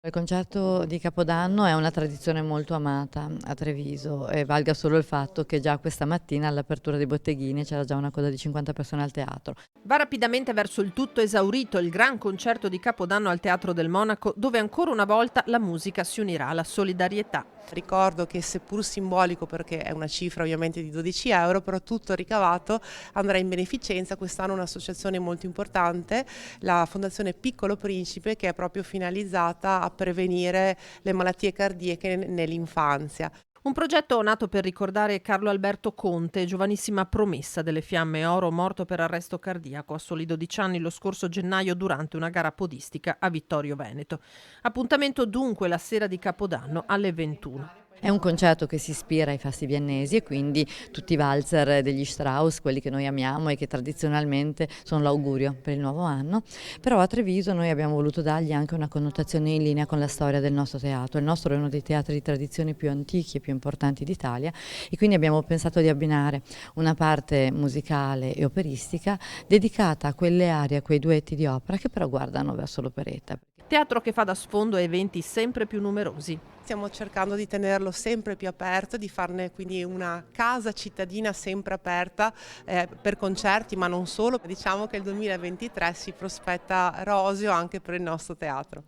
Il concerto di Capodanno è una tradizione molto amata a Treviso e valga solo il fatto che già questa mattina all'apertura dei botteghini c'era già una coda di 50 persone al teatro. Va rapidamente verso il tutto esaurito il gran concerto di Capodanno al Teatro del Monaco, dove ancora una volta la musica si unirà alla solidarietà. Ricordo che seppur simbolico, perché è una cifra ovviamente di 12 euro, però tutto ricavato andrà in beneficenza. Quest'anno un'associazione molto importante, la Fondazione Piccolo Principe, che è proprio finalizzata a prevenire le malattie cardiache nell'infanzia. Un progetto nato per ricordare Carlo Alberto Conte, giovanissima promessa delle Fiamme Oro, morto per arresto cardiaco a soli 12 anni lo scorso gennaio durante una gara podistica a Vittorio Veneto. Appuntamento dunque la sera di Capodanno alle 21. È un concerto che si ispira ai fasti viennesi e quindi tutti i valzer degli Strauss, quelli che noi amiamo e che tradizionalmente sono l'augurio per il nuovo anno, però a Treviso noi abbiamo voluto dargli anche una connotazione in linea con la storia del nostro teatro. Il nostro è uno dei teatri di tradizione più antichi e più importanti d'Italia e quindi abbiamo pensato di abbinare una parte musicale e operistica dedicata a quelle aree, a quei duetti di opera che però guardano verso l'operetta. Teatro che fa da sfondo a eventi sempre più numerosi. Stiamo cercando di tenerlo sempre più aperto, di farne quindi una casa cittadina sempre aperta per concerti, ma non solo. Diciamo che il 2023 si prospetta roseo anche per il nostro teatro.